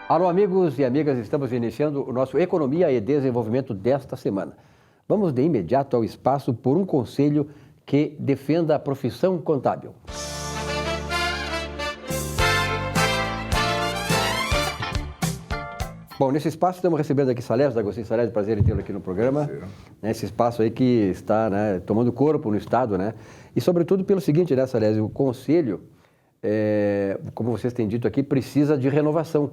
Alô, amigos e amigas, estamos iniciando o nosso Economia e Desenvolvimento desta semana. Vamos de imediato ao espaço por um conselho que defenda a profissão contábil. Bom, nesse espaço estamos recebendo aqui Salésio, D'Agostinho Salésio, prazer em tê-lo aqui no programa. Esse espaço aí que está tomando corpo no Estado, né? E sobretudo pelo seguinte, né, Salésio, o Conselho, como vocês têm dito aqui, precisa de renovação.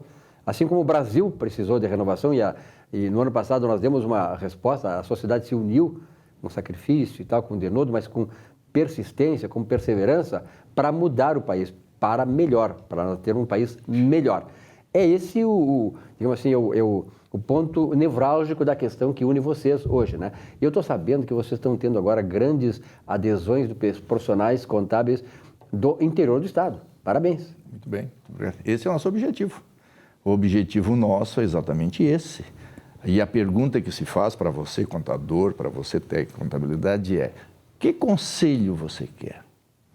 Assim como o Brasil precisou de renovação e no ano passado nós demos uma resposta, a sociedade se uniu com sacrifício e tal, com denodo, mas com persistência, com perseverança, para mudar o país para melhor, para ter um país melhor. É esse digamos assim, o ponto nevrálgico da questão que une vocês hoje, né? E eu estou sabendo que vocês estão tendo agora grandes adesões de profissionais contábeis do interior do Estado. Parabéns. Muito bem. Esse é o nosso objetivo. O objetivo nosso é exatamente esse. E a pergunta que se faz para você, contador, para você, técnico de contabilidade, é: que conselho você quer?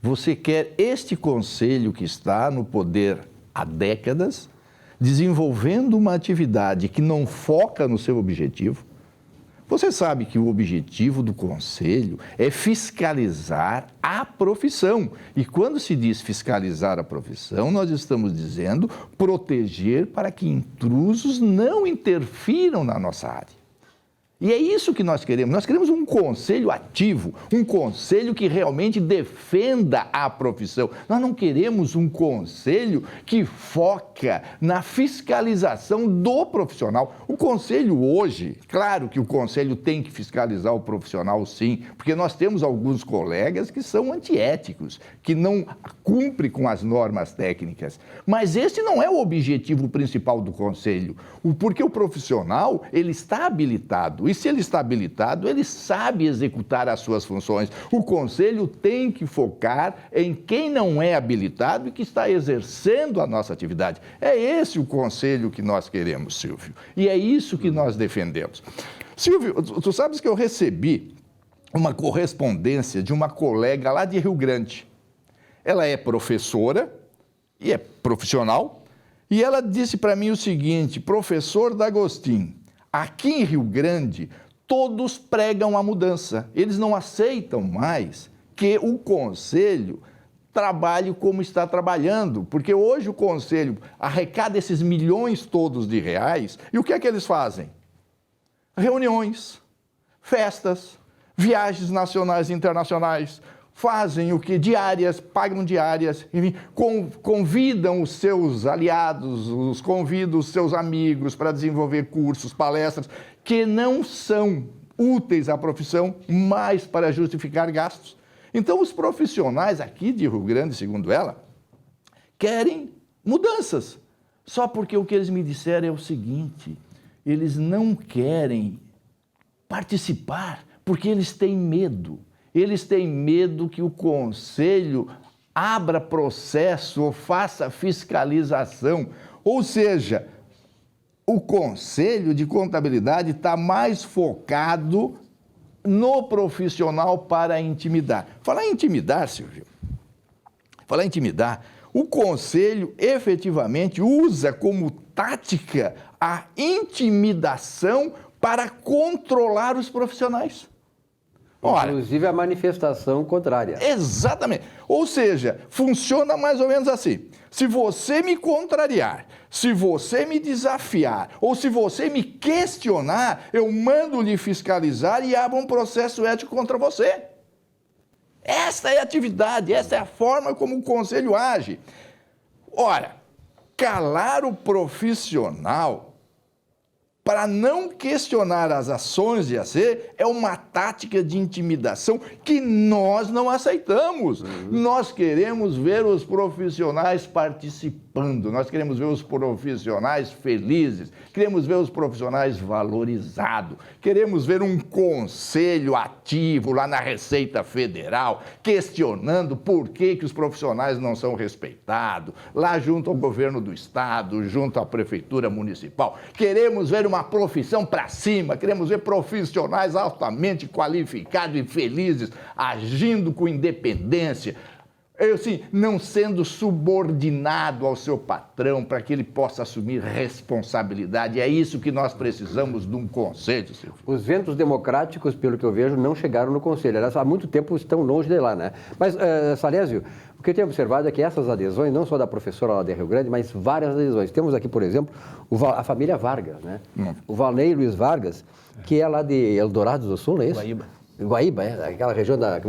Você quer este conselho que está no poder há décadas, desenvolvendo uma atividade que não foca no seu objetivo? Você sabe que o objetivo do conselho é fiscalizar a profissão. E quando se diz fiscalizar a profissão, nós estamos dizendo proteger para que intrusos não interfiram na nossa área. E é isso que nós queremos. Nós queremos um conselho ativo, um conselho que realmente defenda a profissão. Nós não queremos um conselho que foca na fiscalização do profissional. O conselho hoje, claro que o conselho tem que fiscalizar o profissional, sim, porque nós temos alguns colegas que são antiéticos, que não cumprem com as normas técnicas. Mas esse não é o objetivo principal do conselho, porque o profissional, ele está habilitado. E se ele está habilitado, ele sabe executar as suas funções. O conselho tem que focar em quem não é habilitado e que está exercendo a nossa atividade. É esse o conselho que nós queremos, Silvio. E é isso que nós defendemos. Silvio, tu sabes que eu recebi uma correspondência de uma colega lá de Rio Grande. Ela é professora e é profissional. E ela disse para mim o seguinte: professor D'Agostinho, aqui em Rio Grande, todos pregam a mudança. Eles não aceitam mais que o Conselho trabalhe como está trabalhando, porque hoje o Conselho arrecada esses milhões todos de reais, e o que é que eles fazem? Reuniões, festas, viagens nacionais e internacionais, fazem o que? Diárias, pagam diárias, enfim, convidam os seus aliados, convidam os seus amigos para desenvolver cursos, palestras, que não são úteis à profissão, mas para justificar gastos. Então, os profissionais aqui de Rio Grande, segundo ela, querem mudanças. Só porque o que eles me disseram é o seguinte: eles não querem participar porque eles têm medo. Eles têm medo que o Conselho abra processo ou faça fiscalização. Ou seja, o Conselho de Contabilidade está mais focado no profissional para intimidar. Falar em intimidar, Silvio, falar em intimidar, o Conselho efetivamente usa como tática a intimidação para controlar os profissionais. Ora, inclusive a manifestação contrária. Exatamente. Ou seja, funciona mais ou menos assim: se você me contrariar, se você me desafiar, ou se você me questionar, eu mando lhe fiscalizar e abro um processo ético contra você. Esta é a atividade, esta é a forma como o Conselho age. Ora, calar o profissional para não questionar as ações de AC é uma tática de intimidação que nós não aceitamos. Nós queremos ver os profissionais participando, nós queremos ver os profissionais felizes, queremos ver os profissionais valorizados, queremos ver um conselho ativo lá na Receita Federal, questionando por que os profissionais não são respeitados, lá junto ao governo do Estado, junto à Prefeitura Municipal. Queremos ver uma profissão para cima, queremos ver profissionais altamente qualificados e felizes, agindo com independência. Assim, não sendo subordinado ao seu patrão para que ele possa assumir responsabilidade. É isso que nós precisamos de um conselho, Silvio. Os ventos democráticos, pelo que eu vejo, não chegaram no conselho. Elas há muito tempo estão longe de lá, né? Mas, Salésio, o que eu tenho observado é que essas adesões, não só da professora lá de Rio Grande, mas várias adesões. Temos aqui, por exemplo, a família Vargas, né? O Valnei Luiz Vargas, que é lá de Eldorado do Sul, não é isso? Guaíba, aquela região da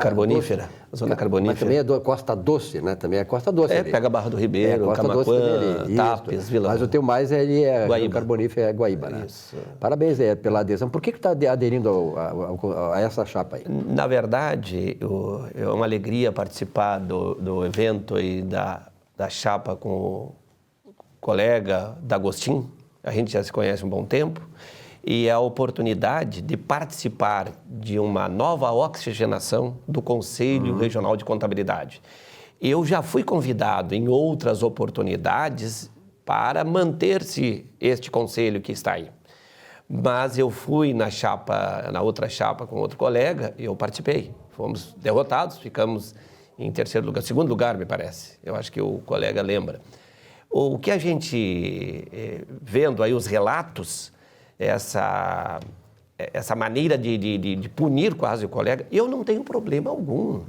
Carbonífera, a zona carbonífera. Mas também é Costa Doce, né? Também é Costa Doce. Pega Barra do Ribeiro, Camaquã, Tapes, Vila. Mas o teu mais ele é Guaíba. Carbonífera, é Guaíba, né? Isso. Parabéns pela adesão. Por que está aderindo a essa chapa aí? Na verdade, é uma alegria participar do evento e da chapa com o colega D'Agostin. A gente já se conhece há um bom tempo. E a oportunidade de participar de uma nova oxigenação do Conselho Regional de Contabilidade. Eu já fui convidado em outras oportunidades para manter-se este conselho que está aí. Mas eu fui na outra chapa com outro colega e eu participei. Fomos derrotados, ficamos em terceiro lugar, segundo lugar, me parece. Eu acho que o colega lembra. O que a gente, vendo aí os relatos, essa maneira de punir quase o colega, eu não tenho problema algum,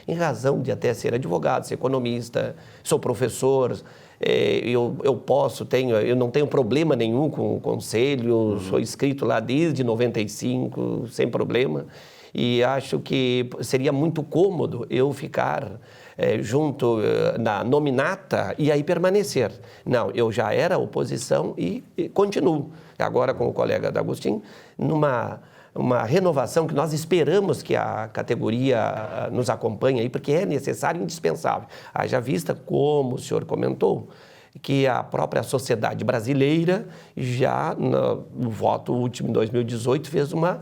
em razão de até ser advogado, ser economista, sou professor, eu não tenho problema nenhum com o conselho, sou inscrito lá desde 95, sem problema, e acho que seria muito cômodo eu ficar junto na nominata e aí permanecer. Não, eu já era oposição e continuo. Agora com o colega D'Agostin, uma renovação que nós esperamos que a categoria nos acompanhe aí, porque é necessário e indispensável. Haja vista, como o senhor comentou, que a própria sociedade brasileira já, no voto último em 2018, fez uma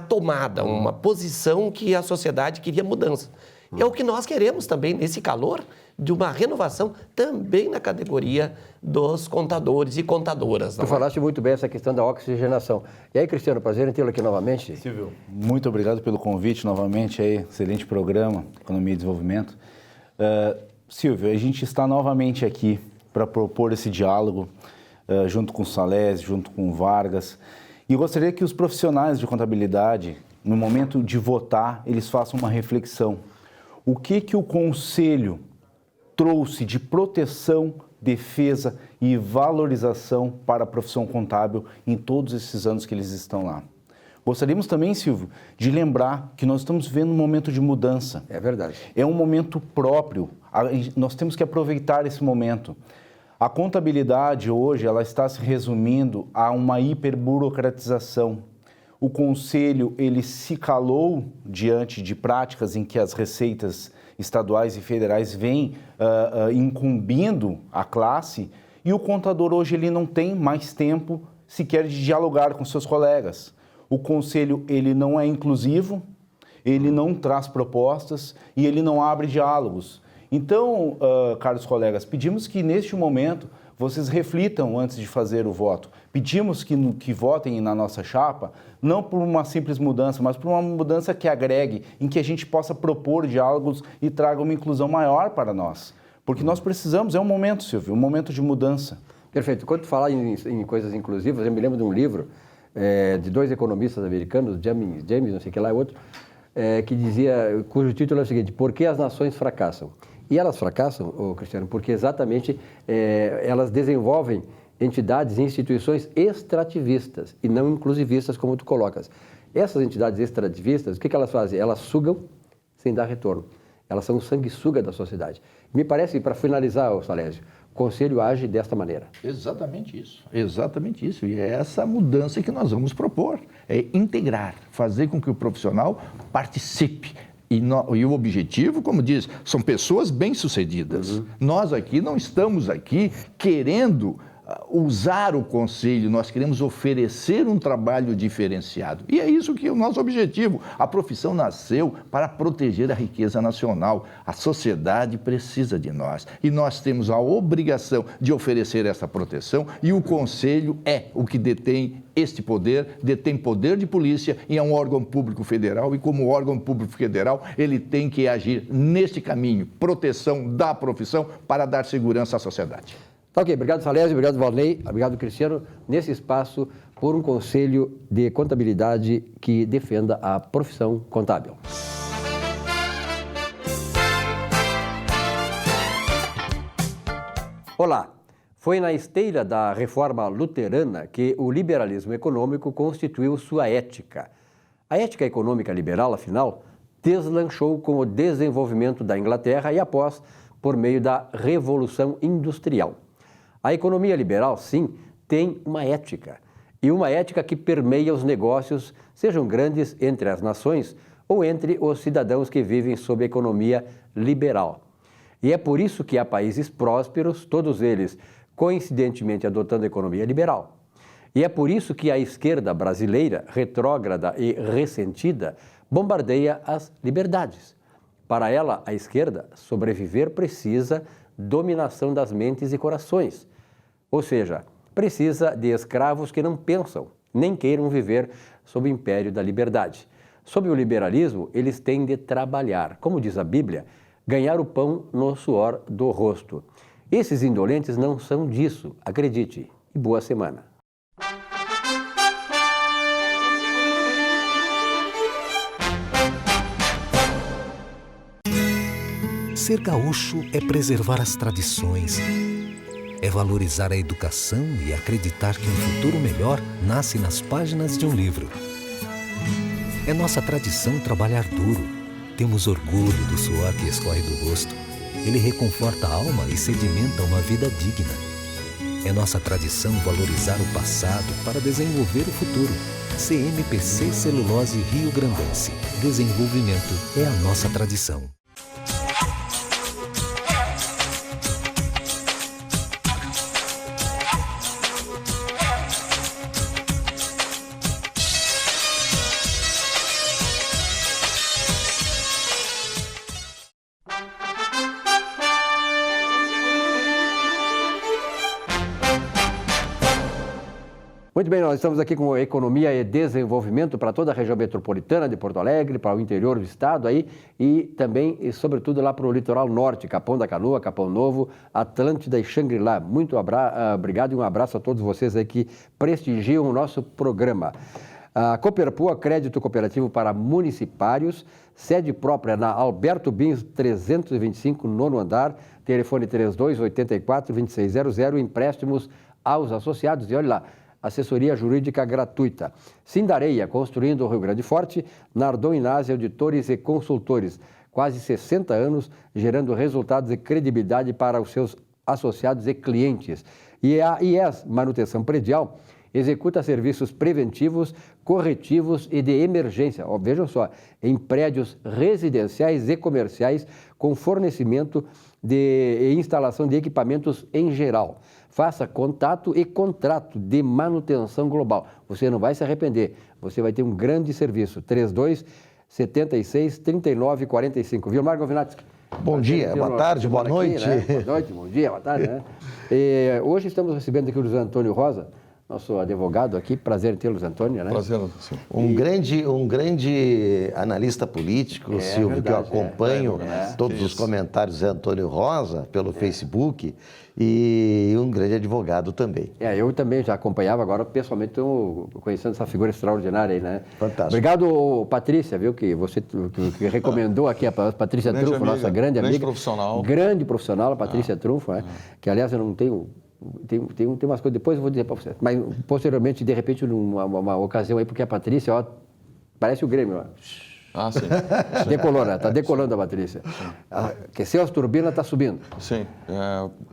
tomada, uma posição que a sociedade queria mudança. É o que nós queremos também, nesse calor, de uma renovação também na categoria dos contadores e contadoras. Tu falaste muito bem essa questão da oxigenação. E aí, Cristiano, prazer em tê-lo aqui novamente. Silvio, muito obrigado pelo convite novamente, aí, excelente programa, Economia e Desenvolvimento. Silvio, a gente está novamente aqui para propor esse diálogo, junto com o Salésio, junto com o Vargas, e eu gostaria que os profissionais de contabilidade, no momento de votar, eles façam uma reflexão. O que o Conselho trouxe de proteção, defesa e valorização para a profissão contábil em todos esses anos que eles estão lá? Gostaríamos também, Silvio, de lembrar que nós estamos vivendo um momento de mudança. É verdade. É um momento próprio. Nós temos que aproveitar esse momento. A contabilidade hoje, ela está se resumindo a uma hiperburocratização. O Conselho, ele se calou diante de práticas em que as receitas estaduais e federais vêm incumbindo a classe, e o contador hoje ele não tem mais tempo sequer de dialogar com seus colegas. O Conselho, ele não é inclusivo, ele não traz propostas e ele não abre diálogos. Então, caros colegas, pedimos que neste momento vocês reflitam antes de fazer o voto. Pedimos que votem na nossa chapa, não por uma simples mudança, mas por uma mudança que agregue, em que a gente possa propor diálogos e traga uma inclusão maior para nós. Porque nós precisamos, é um momento, Silvio, um momento de mudança. Perfeito. Quando tu falar em coisas inclusivas, eu me lembro de um livro de dois economistas americanos, James, não sei o que lá, outro, que dizia, cujo título é o seguinte: Por que as nações fracassam? E elas fracassam, Cristiano, porque exatamente elas desenvolvem entidades e instituições extrativistas e não inclusivistas, como tu colocas. Essas entidades extrativistas, o que elas fazem? Elas sugam sem dar retorno. Elas são o sanguessuga da sociedade. Me parece, para finalizar, Salésio, o Conselho age desta maneira. Exatamente isso, exatamente isso. E é essa mudança que nós vamos propor. É integrar, fazer com que o profissional participe. E o objetivo, como diz, são pessoas bem-sucedidas. Nós aqui não estamos aqui querendo usar o conselho, nós queremos oferecer um trabalho diferenciado. E é isso que é o nosso objetivo. A profissão nasceu para proteger a riqueza nacional. A sociedade precisa de nós e nós temos a obrigação de oferecer essa proteção e o conselho é o que detém este poder, detém poder de polícia e é um órgão público federal e como órgão público federal ele tem que agir neste caminho, proteção da profissão para dar segurança à sociedade. Tá ok, obrigado Salésio, obrigado Valnei, obrigado Cristiano, nesse espaço por um conselho de contabilidade que defenda a profissão contábil. Olá, foi na esteira da reforma luterana que o liberalismo econômico constituiu sua ética. A ética econômica liberal, afinal, deslanchou com o desenvolvimento da Inglaterra e após por meio da Revolução Industrial. A economia liberal, sim, tem uma ética, e uma ética que permeia os negócios, sejam grandes entre as nações ou entre os cidadãos que vivem sob a economia liberal. E é por isso que há países prósperos, todos eles coincidentemente adotando a economia liberal. E é por isso que a esquerda brasileira, retrógrada e ressentida, bombardeia as liberdades. Para ela, a esquerda, sobreviver precisa dominação das mentes e corações. Ou seja, precisa de escravos que não pensam, nem queiram viver sob o império da liberdade. Sob o liberalismo, eles têm de trabalhar, como diz a Bíblia, ganhar o pão no suor do rosto. Esses indolentes não são disso, acredite. E boa semana. Ser gaúcho é preservar as tradições, é valorizar a educação e acreditar que um futuro melhor nasce nas páginas de um livro. É nossa tradição trabalhar duro, temos orgulho do suor que escorre do rosto. Ele reconforta a alma e sedimenta uma vida digna. É nossa tradição valorizar o passado para desenvolver o futuro. CMPC Celulose Rio Grandense. Desenvolvimento é a nossa tradição. Muito bem, nós estamos aqui com economia e desenvolvimento para toda a região metropolitana de Porto Alegre, para o interior do estado aí e também e sobretudo lá para o litoral norte, Capão da Canoa, Capão Novo, Atlântida e Xangri-Lá. Muito obrigado e um abraço a todos vocês aí que prestigiam o nosso programa. A Cooperpua, crédito cooperativo para municipários, sede própria na Alberto Bins 325, nono andar, telefone 3284-2600, empréstimos aos associados e olha lá, assessoria jurídica gratuita. Sindareia, construindo o Rio Grande Forte, Nardon Inácio, auditores e consultores. Quase 60 anos, gerando resultados e credibilidade para os seus associados e clientes. E a IES, Manutenção Predial, executa serviços preventivos, corretivos e de emergência. Vejam só, em prédios residenciais e comerciais, com fornecimento e instalação de equipamentos em geral. Faça contato e contrato de manutenção global. Você não vai se arrepender. Você vai ter um grande serviço. 3276-3945. Vilmar Govinati. Bom dia, boa tarde, boa noite. Aqui, né? Boa noite, bom dia, boa tarde. Né? Hoje estamos recebendo aqui o Luiz Antônio Rosa, nosso advogado aqui. Prazer em ter o Luiz Antônio, né? Prazer, sim. Um grande analista político, Silvio, verdade, que eu acompanho todos os comentários de Antônio Rosa pelo Facebook e um grande advogado também. Eu também já acompanhava, agora pessoalmente estou conhecendo essa figura extraordinária aí, né? Fantástico. Obrigado, Patrícia, viu, que você que recomendou aqui a Patrícia Trunfo, amiga, nossa grande amiga. Grande profissional, a Patrícia Trunfo, né? Que aliás eu não tenho... Tem umas coisas, depois eu vou dizer para você. Mas posteriormente, de repente, numa ocasião aí, porque a Patrícia, ó, parece o Grêmio, ó. Ah, sim. Decolou, né? Está decolando a Patrícia. Aqueceu as turbinas, está subindo. Sim.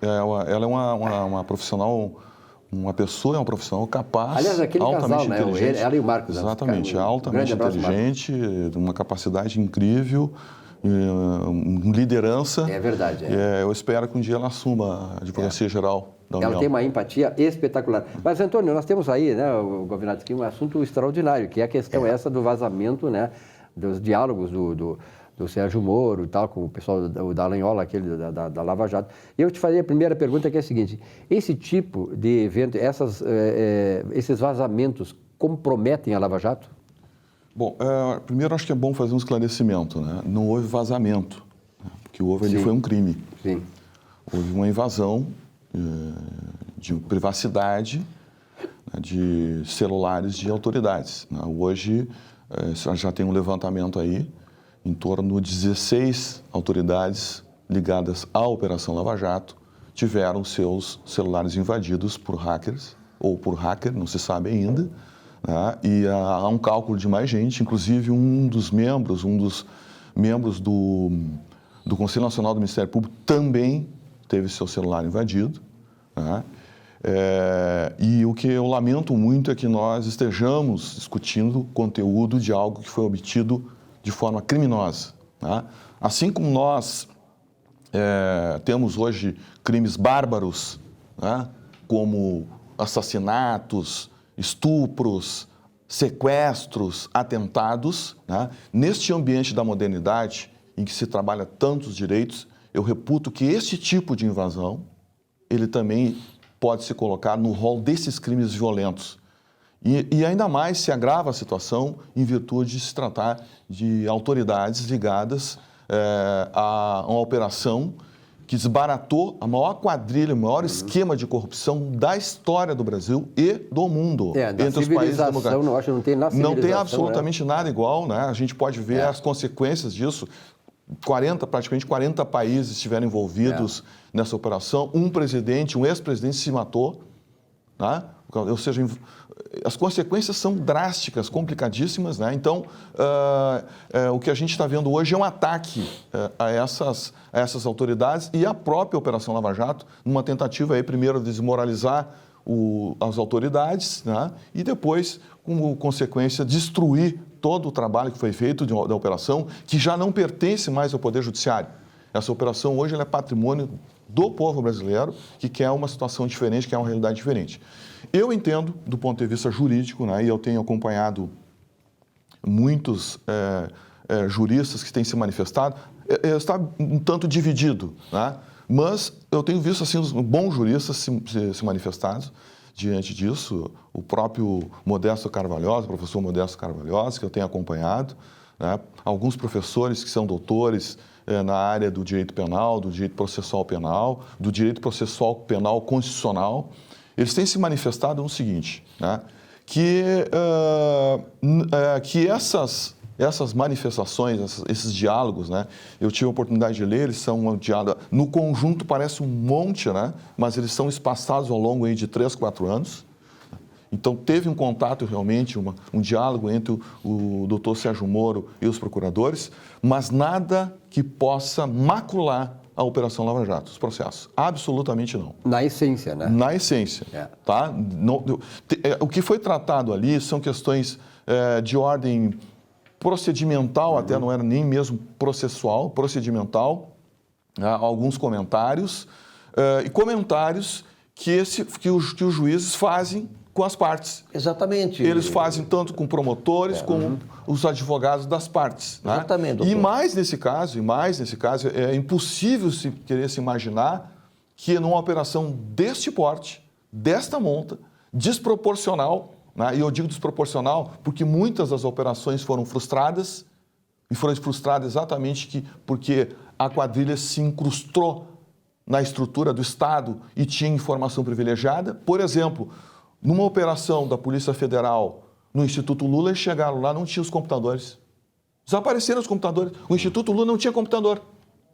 Ela é uma profissional, uma profissional capaz, aliás, aquele altamente casal, inteligente. Né? Ela e o Marcos. Exatamente, altamente inteligente, de uma capacidade incrível, liderança. É verdade. Eu espero que um dia ela assuma a advocacia geral. da União. Ela tem uma empatia espetacular. Mas, Antônio, nós temos aí, né, o governador, aqui um assunto extraordinário, que é a questão essa do vazamento, né, dos diálogos do Sérgio Moro e tal, com o pessoal da Dallagnol, aquele da Lava Jato. E eu te faria a primeira pergunta, que é a seguinte: esse tipo de evento, esses vazamentos comprometem a Lava Jato? Bom, primeiro acho que é bom fazer um esclarecimento, né? Não houve vazamento, né? Porque houve ali foi um crime. Sim. Houve uma invasão de privacidade, né, de celulares de autoridades, né? Hoje já tem um levantamento aí, em torno de 16 autoridades ligadas à Operação Lava Jato tiveram seus celulares invadidos por hackers, ou por hacker, não se sabe ainda, né? E há um cálculo de mais gente, inclusive um dos membros do Conselho Nacional do Ministério Público também teve seu celular invadido, né? E o que eu lamento muito é que nós estejamos discutindo o conteúdo de algo que foi obtido de forma criminosa, né? Assim como nós temos hoje crimes bárbaros, né, como assassinatos, estupros, sequestros, atentados, né? Neste ambiente da modernidade, em que se trabalha tantos direitos, eu reputo que esse tipo de invasão, ele também pode se colocar no rol desses crimes violentos. E ainda mais se agrava a situação em virtude de se tratar de autoridades ligadas a uma operação que desbaratou a maior quadrilha, o maior esquema de corrupção da história do Brasil e do mundo. Entre os países democráticos. Não tem nada Não tem absolutamente nada igual, né? A gente pode ver as consequências disso. Praticamente 40 países estiveram envolvidos nessa operação. Um ex-presidente se matou, né? Ou seja, as consequências são drásticas, complicadíssimas, né? Então, o que a gente está vendo hoje é um ataque a essas autoridades e a própria Operação Lava Jato, numa tentativa aí, primeiro, de desmoralizar as autoridades, né? E depois, como consequência, destruir todo o trabalho que foi feito da operação, que já não pertence mais ao Poder Judiciário. Essa operação hoje ela é patrimônio do povo brasileiro, que quer uma situação diferente, que é uma realidade diferente. Eu entendo, do ponto de vista jurídico, né, e eu tenho acompanhado muitos juristas que têm se manifestado, está um tanto dividido, né? Mas eu tenho visto assim, os bons juristas se manifestados diante disso. O próprio Modesto Carvalhosa, o professor Modesto Carvalhosa, que eu tenho acompanhado, né? Alguns professores que são doutores na área do direito penal, do direito processual penal, do direito processual penal constitucional, eles têm se manifestado no seguinte, né? Que essas manifestações, esses diálogos, né? Eu tive a oportunidade de ler, eles são um diálogo, no conjunto parece um monte, né? Mas eles são espaçados ao longo aí de 3, 4 anos. Então, teve um contato realmente, um diálogo entre o doutor Sérgio Moro e os procuradores, mas nada que possa macular a Operação Lava Jato, os processos. Absolutamente não. Na essência, né? Na essência. Tá? O que foi tratado ali são questões de ordem procedimental, até não era nem mesmo processual, procedimental, alguns comentários, e comentários que os juízes fazem com as partes. Exatamente. Eles fazem tanto com promotores como os advogados das partes. Exatamente, né? doutor. E mais nesse caso, é impossível querer se imaginar que numa operação deste porte, desta monta, desproporcional, né? E eu digo desproporcional porque muitas das operações foram frustradas, e foram frustradas exatamente porque a quadrilha se incrustou na estrutura do Estado e tinha informação privilegiada. Por exemplo, numa operação da Polícia Federal no Instituto Lula, eles chegaram lá, não tinha os computadores. Desapareceram os computadores. O Instituto Lula não tinha computador.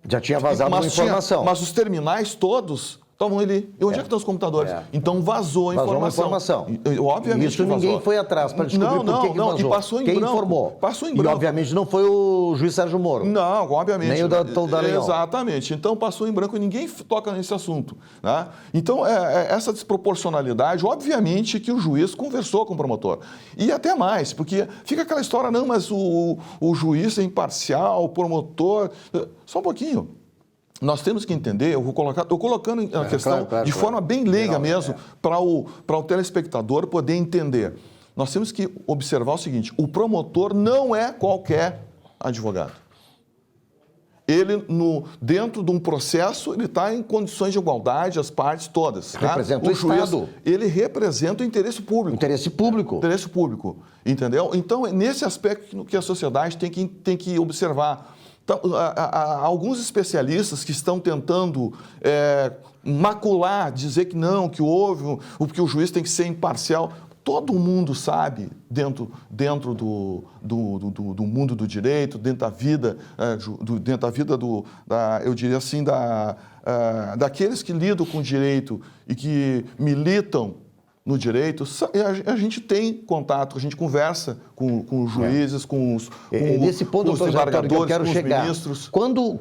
Já tinha vazado uma informação. Mas os terminais todos estavam ali. E onde é que estão os computadores? Então vazou a informação. Uma informação. Obviamente Isso ninguém foi atrás para descobrir por que vazou. E passou em Quem branco. informou? Passou em branco. E obviamente não foi o juiz Sérgio Moro. Não, obviamente. Nem o doutor Dallagnol. Exatamente. Então passou em branco e ninguém toca nesse assunto. Né? Então, essa desproporcionalidade, obviamente que o juiz conversou com o promotor. E até mais, porque fica aquela história, não, mas o juiz é imparcial, o promotor... Só um pouquinho. nós temos que entender, eu estou colocando a questão de forma bem leiga mesmo, para o telespectador poder entender. Nós temos que observar o seguinte, o promotor não é qualquer advogado. Ele, dentro de um processo, ele está em condições de igualdade, as partes todas. Representa o Estado. Ele representa o interesse público. Interesse público. Interesse público, entendeu? Então, é nesse aspecto que a sociedade tem que observar. Então, há alguns especialistas que estão tentando macular, dizer que não, que que o juiz tem que ser imparcial. Todo mundo sabe, dentro do mundo do direito, dentro da vida, eu diria assim, daqueles que lidam com o direito e que militam no direito, a gente tem contato, a gente conversa com os juízes, com os desembargadores, com os ministros. Quando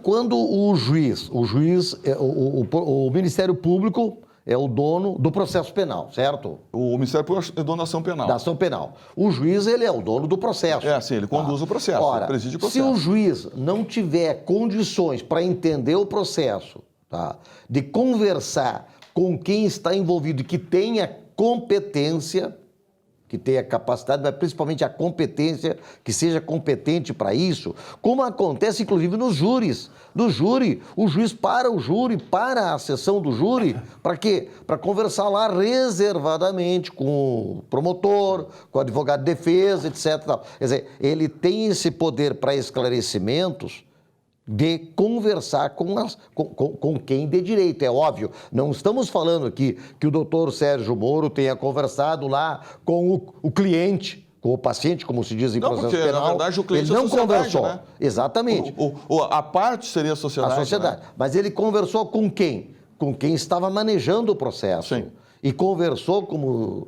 o Ministério Público é o dono do processo penal, certo? O Ministério Público é dono da ação penal. Da ação penal. O juiz, ele é o dono do processo. Sim, ele conduz o processo, Ora, ele preside o processo. Se o juiz não tiver condições para entender o processo, de conversar com quem está envolvido, que tenha competência, que tenha capacidade, mas principalmente a competência, que seja competente para isso, como acontece inclusive nos júris. No júri, o juiz para a sessão do júri, para quê? Para conversar lá reservadamente com o promotor, com o advogado de defesa, etc. Quer dizer, ele tem esse poder para esclarecimentos de conversar com quem dê direito. É óbvio, não estamos falando aqui que o doutor Sérgio Moro tenha conversado lá com o cliente, com o paciente, como se diz em processo penal. Não, porque, na verdade, o cliente ele não é a sociedade, conversou. Né? Exatamente. A parte seria a sociedade. A sociedade. Né? Mas ele conversou com quem? Com quem estava manejando o processo. Sim. E conversou, como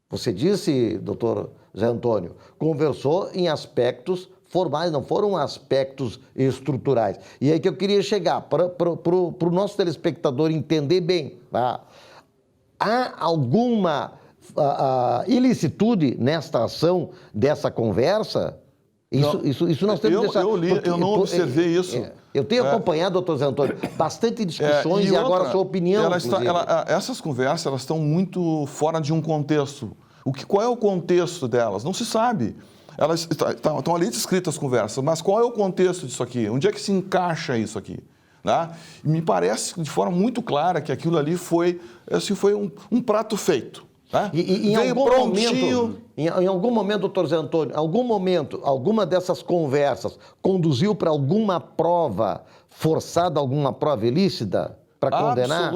você disse, doutor Zé Antônio, conversou em aspectos formais, não foram aspectos estruturais. E aí que eu queria chegar, para o nosso telespectador entender bem. Há alguma ilicitude nesta ação, dessa conversa? Isso nós temos que deixar... Eu não observei isso. Eu tenho acompanhado, doutor Zé Antônio, bastante discussões e agora a sua opinião, essas conversas elas estão muito fora de um contexto. Qual é o contexto delas? Não se sabe. Elas estão ali descritas as conversas, mas qual é o contexto disso aqui? Onde é que se encaixa isso aqui? Né? Me parece de forma muito clara que aquilo ali foi um prato feito. Né? E em algum momento, doutor Zé Antônio, alguma dessas conversas conduziu para alguma prova forçada, alguma prova ilícita? Para condenar?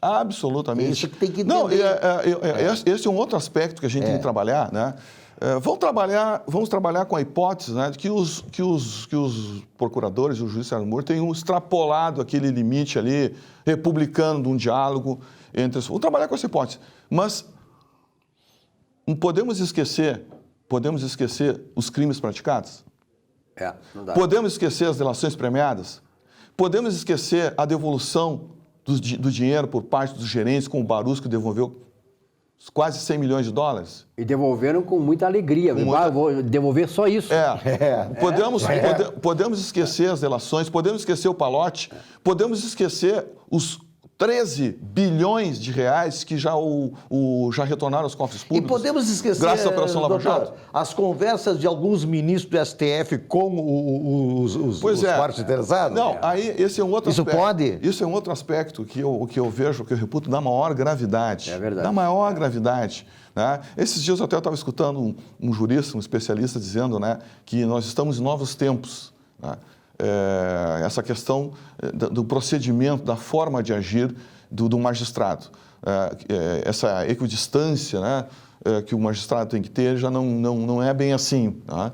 Absolutamente. Isso que tem que entender. Não, esse é um outro aspecto que a gente tem que trabalhar, né? Vamos trabalhar com a hipótese, né, de que os procuradores e o juiz Sérgio Moro tenham extrapolado aquele limite ali, republicano de um diálogo entre... Vamos trabalhar com essa hipótese. Mas podemos esquecer os crimes praticados? Não dá. Podemos esquecer as delações premiadas? Podemos esquecer a devolução do dinheiro por parte dos gerentes, como o Barusco devolveu quase 100 milhões de dólares? E devolveram com muita alegria. Vou devolver só isso. Podemos esquecer as delações, podemos esquecer o palote, podemos esquecer os 13 bilhões de reais que já retornaram aos cofres públicos. E podemos esquecer, graças à Operação Lava Jato, as conversas de alguns ministros do STF com os partes interessadas? Não, aí esse é um outro aspecto. Isso pode? Isso é um outro aspecto que eu vejo, que eu reputo da maior gravidade. É verdade. Da maior gravidade. Né? Esses dias eu até estava escutando um jurista, um especialista, dizendo, né, que nós estamos em novos tempos. Né? Essa questão do procedimento, da forma de agir do magistrado. Essa equidistância, né, que o magistrado tem que ter já não é bem assim. Né?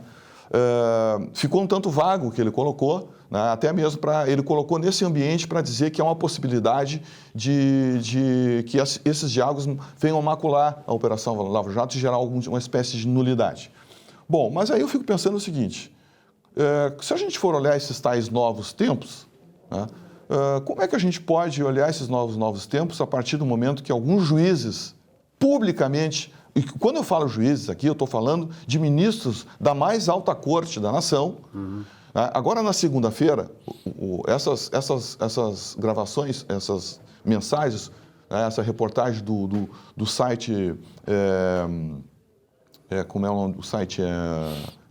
Ficou um tanto vago o que ele colocou, né, até mesmo ele colocou nesse ambiente para dizer que há uma possibilidade de que esses diálogos venham a macular a Operação Lava Jato e gerar uma espécie de nulidade. Bom, mas aí eu fico pensando o seguinte... se a gente for olhar esses tais novos tempos, né, como é que a gente pode olhar esses novos tempos a partir do momento que alguns juízes, publicamente, e quando eu falo juízes aqui, eu estou falando de ministros da mais alta corte da nação, Agora, na segunda-feira, essas gravações, essas mensagens, essa reportagem do site, como é o nome do site?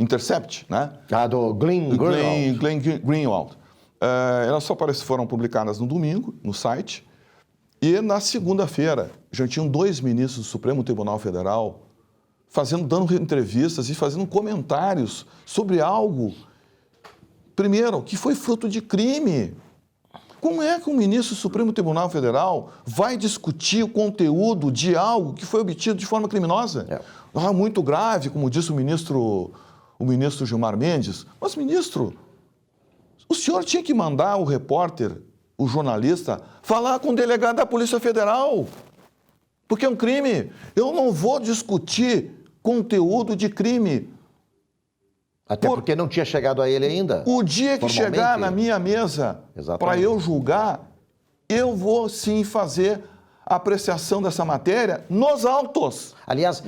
Intercept, né? Do Glenn Greenwald. Elas só foram publicadas no domingo, no site, e na segunda-feira já tinham 2 ministros do Supremo Tribunal Federal dando entrevistas e fazendo comentários sobre algo, primeiro, que foi fruto de crime. Como é que um ministro do Supremo Tribunal Federal vai discutir o conteúdo de algo que foi obtido de forma criminosa? Muito grave, como disse o ministro Gilmar Mendes. Mas, ministro, o senhor tinha que mandar o repórter, o jornalista, falar com o delegado da Polícia Federal, porque é um crime. Eu não vou discutir conteúdo de crime. Até porque não tinha chegado a ele ainda. O dia que chegar na minha mesa para eu julgar, eu vou sim fazer a apreciação dessa matéria nos autos. Aliás,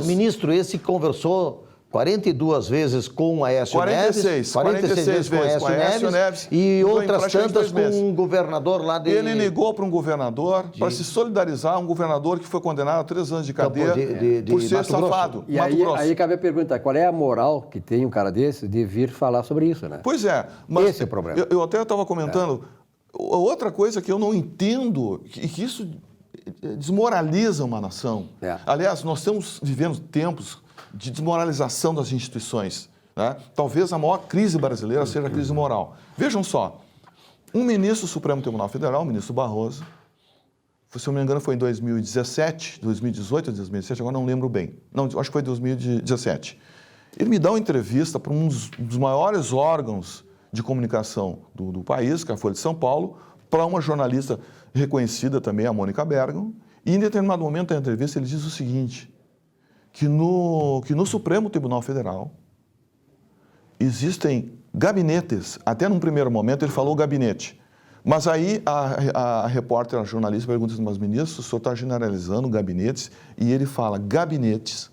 ministro, esse conversou 42 vezes com a Aécio Neves. 46 vezes com a Aécio Neves. E outras tantas com um governador lá de... Ele ligou para um governador para se solidarizar, um governador que foi condenado a 3 anos de cadeia por ser safado. E aí cabe a pergunta, qual é a moral que tem um cara desse de vir falar sobre isso, né? Pois é. Mas esse é o problema. Eu até estava comentando, outra coisa que eu não entendo, que isso desmoraliza uma nação. Aliás, nós estamos vivendo tempos de desmoralização das instituições, né? Talvez a maior crise brasileira seja a crise moral. Vejam só, um ministro do Supremo Tribunal Federal, o ministro Barroso, se eu não me engano foi em 2017, 2018 ou 2017, agora não lembro bem. Não, acho que foi 2017. Ele me dá uma entrevista para um dos maiores órgãos de comunicação do país, que é a Folha de São Paulo, para uma jornalista reconhecida também, a Mônica Bergamo, e em determinado momento da entrevista ele diz o seguinte, que no Supremo Tribunal Federal existem gabinetes, até num primeiro momento ele falou gabinete, mas aí a repórter, a jornalista pergunta, mas ministro, o senhor está generalizando gabinetes, e ele fala gabinetes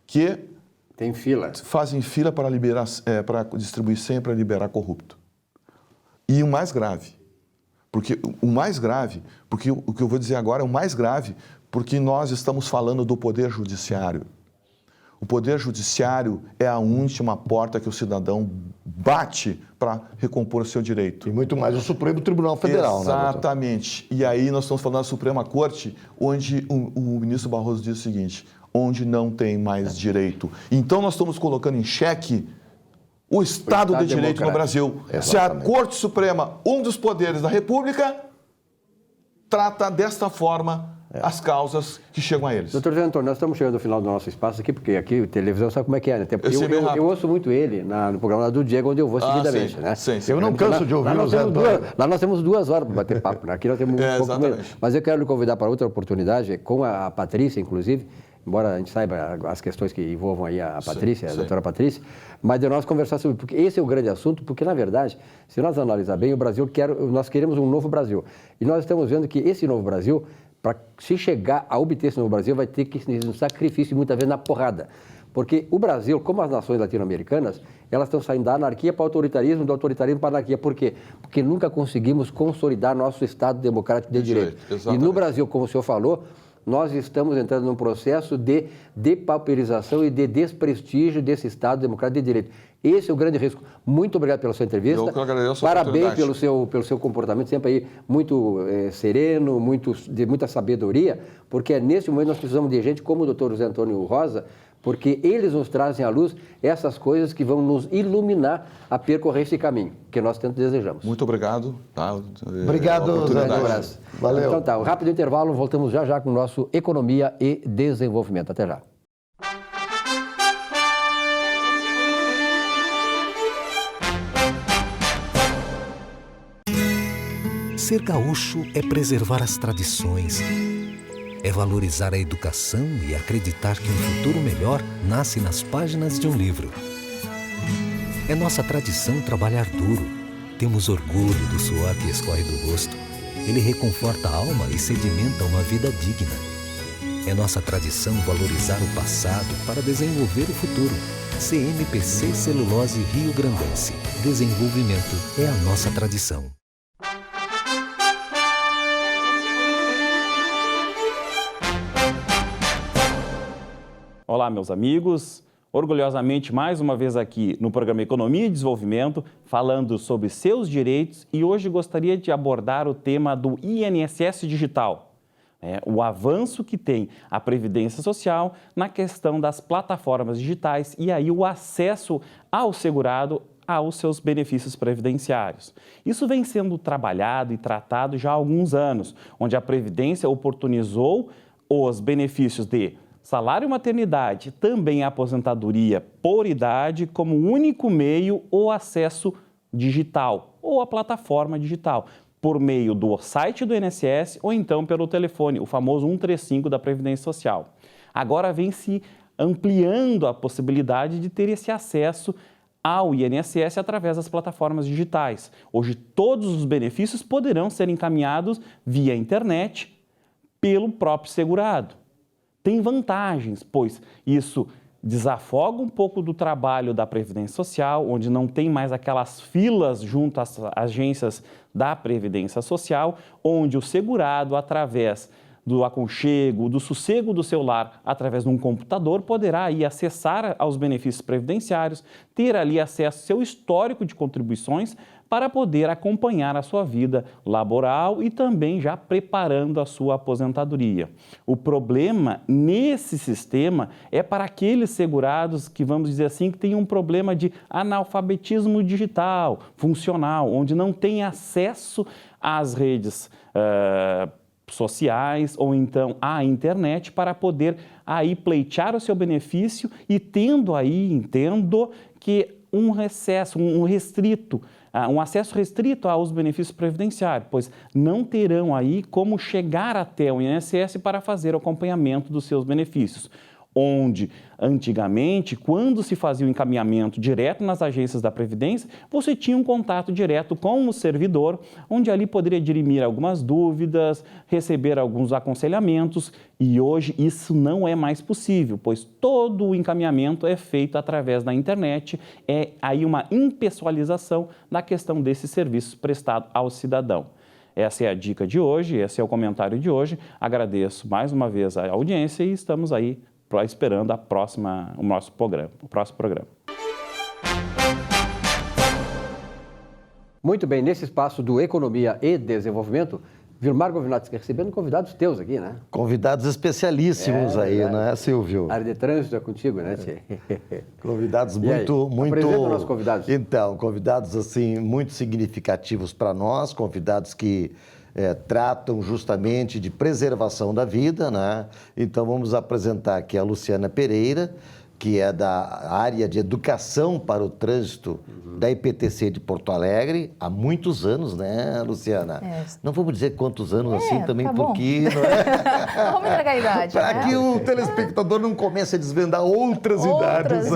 que tem fila. Fazem fila para liberar, para distribuir senha para liberar corrupto. E o mais grave, porque o que eu vou dizer agora é o mais grave, porque nós estamos falando do Poder Judiciário. O Poder Judiciário é a última porta que o cidadão bate para recompor o seu direito. E muito mais o Supremo Tribunal Federal, Exatamente. Né, e aí nós estamos falando da Suprema Corte, onde o ministro Barroso diz o seguinte, onde não tem mais direito. Então nós estamos colocando em xeque o Estado de Direito no Brasil. Exatamente. Se a Corte Suprema, um dos poderes da República, trata desta forma as causas que chegam a eles. Doutor José Antônio, nós estamos chegando ao final do nosso espaço aqui, porque aqui televisão sabe como é que é, né? Eu ouço muito ele no programa do Diego, onde eu vou seguidamente, sim, né? Sim. Eu não canso de ouvir o José Antônio. Lá nós temos 2 horas para bater papo, né? Aqui nós temos um pouco menos. Mas eu quero lhe convidar para outra oportunidade, com a Patrícia, inclusive, embora a gente saiba as questões que envolvam aí a Patrícia, a doutora Patrícia, mas de nós conversar sobre, porque esse é o grande assunto, porque, na verdade, se nós analisar bem, nós queremos um novo Brasil. E nós estamos vendo que esse novo Brasil, para se chegar a obter esse novo Brasil, vai ter que ser um sacrifício, muitas vezes na porrada. Porque o Brasil, como as nações latino-americanas, elas estão saindo da anarquia para o autoritarismo, do autoritarismo para a anarquia. Por quê? Porque nunca conseguimos consolidar nosso Estado democrático de direito. E no Brasil, como o senhor falou, nós estamos entrando num processo de depauperização e de desprestígio desse Estado democrático de direito. Esse é o grande risco. Muito obrigado pela sua entrevista. Eu que agradeço a Parabéns pelo seu comportamento, sempre aí muito sereno, de muita sabedoria, porque nesse momento nós precisamos de gente como o doutor José Antônio Rosa, porque eles nos trazem à luz essas coisas que vão nos iluminar a percorrer esse caminho, que nós tanto desejamos. Muito obrigado. Obrigado, Zé. Valeu. Então tá, um rápido intervalo, voltamos já com o nosso Economia e Desenvolvimento. Até já. Ser gaúcho é preservar as tradições, é valorizar a educação e acreditar que um futuro melhor nasce nas páginas de um livro. É nossa tradição trabalhar duro. Temos orgulho do suor que escorre do rosto. Ele reconforta a alma e sedimenta uma vida digna. É nossa tradição valorizar o passado para desenvolver o futuro. CMPC Celulose Rio Grandense. Desenvolvimento é a nossa tradição. Olá, meus amigos. Orgulhosamente, mais uma vez aqui no programa Economia e Desenvolvimento, falando sobre seus direitos, e hoje gostaria de abordar o tema do INSS digital. O avanço que tem a Previdência Social na questão das plataformas digitais e aí o acesso ao segurado aos seus benefícios previdenciários. Isso vem sendo trabalhado e tratado já há alguns anos, onde a Previdência oportunizou os benefícios de salário e maternidade, também a aposentadoria por idade, como único meio o acesso digital ou a plataforma digital, por meio do site do INSS ou então pelo telefone, o famoso 135 da Previdência Social. Agora vem se ampliando a possibilidade de ter esse acesso ao INSS através das plataformas digitais. Hoje, todos os benefícios poderão ser encaminhados via internet pelo próprio segurado. Tem vantagens, pois isso desafoga um pouco do trabalho da Previdência Social, onde não tem mais aquelas filas junto às agências da Previdência Social, onde o segurado, através do aconchego, do sossego do seu lar, através de um computador, poderá aí acessar aos benefícios previdenciários, ter ali acesso ao seu histórico de contribuições para poder acompanhar a sua vida laboral e também já preparando a sua aposentadoria. O problema nesse sistema é para aqueles segurados que, vamos dizer assim, que têm um problema de analfabetismo digital, funcional, onde não tem acesso às redes sociais ou então à internet para poder aí pleitear o seu benefício e entendo que um acesso restrito aos benefícios previdenciários, pois não terão aí como chegar até o INSS para fazer o acompanhamento dos seus benefícios. Onde, antigamente, quando se fazia o encaminhamento direto nas agências da Previdência, você tinha um contato direto com o servidor, onde ali poderia dirimir algumas dúvidas, receber alguns aconselhamentos, e hoje isso não é mais possível, pois todo o encaminhamento é feito através da internet, é aí uma impessoalização da questão desses serviços prestados ao cidadão. Essa é a dica de hoje, esse é o comentário de hoje. Agradeço mais uma vez a audiência e estamos aí esperando o próximo programa. Muito bem, nesse espaço do Economia e Desenvolvimento, Vilmar Govinato, recebendo convidados teus aqui, né? Convidados especialíssimos né, Silvio? A área de trânsito é contigo, né, Tchê? Convidados Apresenta os nossos convidados. Então, convidados assim muito significativos para nós, convidados que tratam justamente de preservação da vida, né? Então vamos apresentar aqui a Luciana Pereira, que é da área de educação para o trânsito da IPTC de Porto Alegre, há muitos anos, né, Luciana? Não vamos dizer quantos anos assim também, tá porque... Não vamos entregar a idade, para que o telespectador não comece a desvendar outras idades.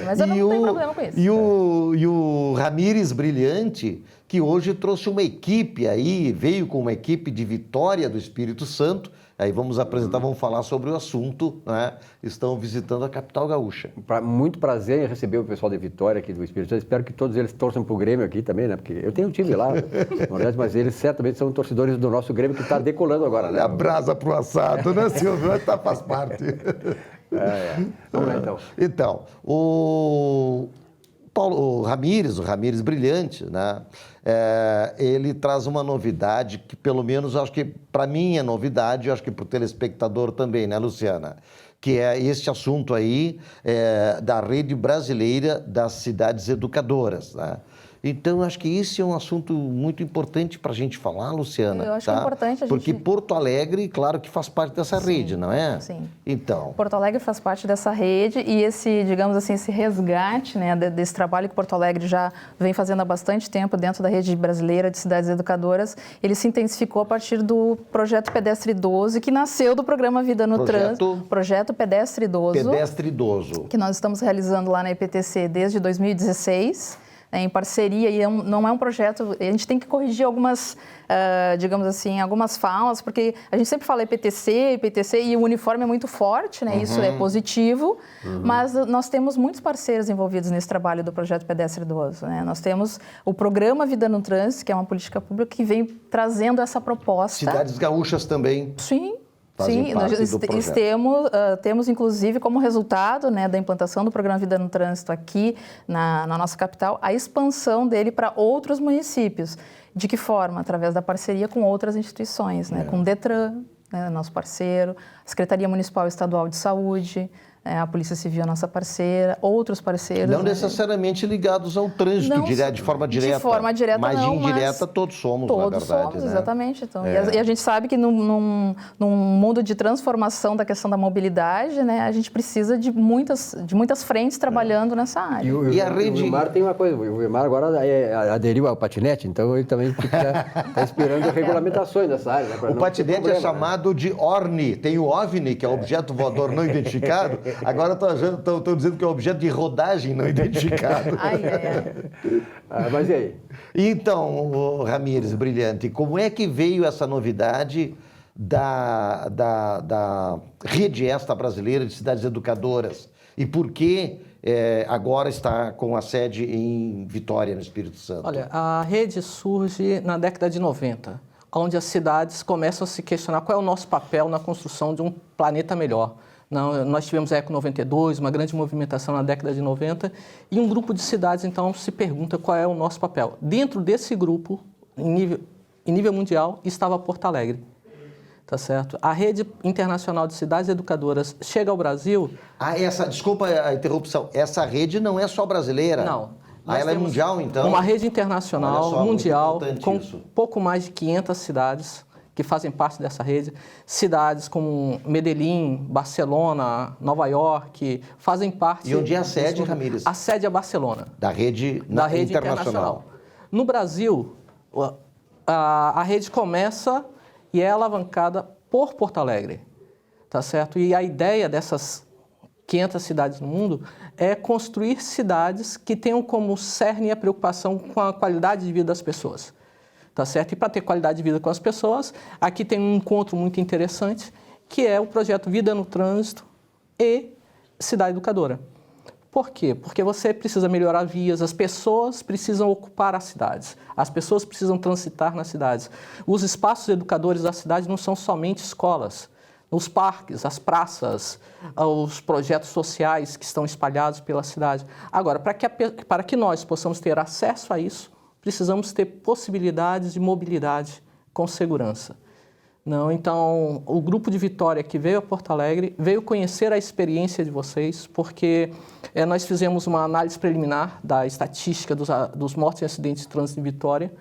Mas eu não tenho problema com isso. E o Ramires Brilhante, que hoje trouxe uma equipe aí, veio com uma equipe de Vitória do Espírito Santo. Aí vamos apresentar, vamos falar sobre o assunto, né? Estão visitando a capital gaúcha. Muito prazer em receber o pessoal de Vitória aqui do Espírito Santo. Espero que todos eles torçam para o Grêmio aqui também, né? Porque eu tenho um time lá, na verdade, mas eles certamente são torcedores do nosso Grêmio que está decolando agora, né? A brasa pro assado, né, Silvio? Faz parte. Vamos lá, então. Então, o Ramires Brilhante, né? Ele traz uma novidade que, pelo menos, acho que para mim é novidade, acho que para o telespectador também, né, Luciana? Que é este assunto aí da Rede Brasileira das Cidades Educadoras, né? Então, acho que esse é um assunto muito importante para a gente falar, Luciana. Eu acho que é importante a gente... Porque Porto Alegre, claro que faz parte dessa rede, não é? Sim. Então... Porto Alegre faz parte dessa rede e esse, digamos assim, esse resgate, né, desse trabalho que Porto Alegre já vem fazendo há bastante tempo dentro da Rede Brasileira de Cidades Educadoras, ele se intensificou a partir do Projeto Pedestre Idoso, que nasceu do programa Vida no Trânsito. Projeto Pedestre Idoso. Pedestre Idoso. Que nós estamos realizando lá na IPTC desde 2016. em parceria, e não é um projeto, a gente tem que corrigir algumas, digamos assim, algumas falas, porque a gente sempre fala IPTC, e o uniforme é muito forte, né? Isso é positivo, mas nós temos muitos parceiros envolvidos nesse trabalho do projeto Pedestre Idoso, né? Nós temos o programa Vida no Trânsito, que é uma política pública que vem trazendo essa proposta. Cidades gaúchas também. Sim. Sim, nós temos inclusive como resultado, né, da implantação do programa Vida no Trânsito aqui na nossa capital, a expansão dele para outros municípios. De que forma? Através da parceria com outras instituições, né, com o Detran, né, nosso parceiro, a Secretaria Municipal e Estadual de Saúde, a Polícia Civil, nossa parceira, outros parceiros. Não necessariamente ligados ao trânsito, de forma direta. De forma direta, mas não, indireta todos somos, todos na verdade. Somos, né? Exatamente. Então, e a gente sabe que num mundo de transformação da questão da mobilidade, né, a gente precisa de muitas frentes trabalhando nessa área. E a rede... O Wilmar tem uma coisa, o Wilmar agora aderiu ao patinete, então ele também está esperando regulamentações nessa área. Né, o patinete é chamado de ORNI, tem o OVNI, que é Objeto Voador Não Identificado. Agora estão dizendo que é objeto de rodagem não identificado. Mas e aí? Então, Ramírez, brilhante, como é que veio essa novidade da rede esta brasileira de cidades educadoras? E por que agora está com a sede em Vitória, no Espírito Santo? Olha, a rede surge na década de 90, onde as cidades começam a se questionar qual é o nosso papel na construção de um planeta melhor. Nós tivemos a Eco 92, uma grande movimentação na década de 90, e um grupo de cidades, então, se pergunta qual é o nosso papel. Dentro desse grupo, em nível mundial, estava Porto Alegre, tá certo? A Rede Internacional de Cidades Educadoras chega ao Brasil... Desculpa a interrupção, essa rede não é só brasileira? Não. Ela é mundial, então? Uma rede internacional, mundial, com isso. pouco mais de 500 cidades que fazem parte dessa rede. Cidades como Medellín, Barcelona, Nova York, fazem parte... E onde é a sede, Ramírez? A sede é Barcelona. Da rede internacional. No Brasil, a rede começa e é alavancada por Porto Alegre, tá certo? E a ideia dessas 500 cidades no mundo é construir cidades que tenham como cerne a preocupação com a qualidade de vida das pessoas. Tá certo? E para ter qualidade de vida com as pessoas, aqui tem um encontro muito interessante, que é o projeto Vida no Trânsito e Cidade Educadora. Por quê? Porque você precisa melhorar vias, as pessoas precisam ocupar as cidades, as pessoas precisam transitar nas cidades. Os espaços educadores da cidade não são somente escolas, os parques, as praças, os projetos sociais que estão espalhados pela cidade. Agora, para que nós possamos ter acesso a isso, precisamos ter possibilidades de mobilidade com segurança. Então, o grupo de Vitória que veio a Porto Alegre veio conhecer a experiência de vocês, porque nós fizemos uma análise preliminar da estatística dos mortos em acidentes de trânsito em Vitória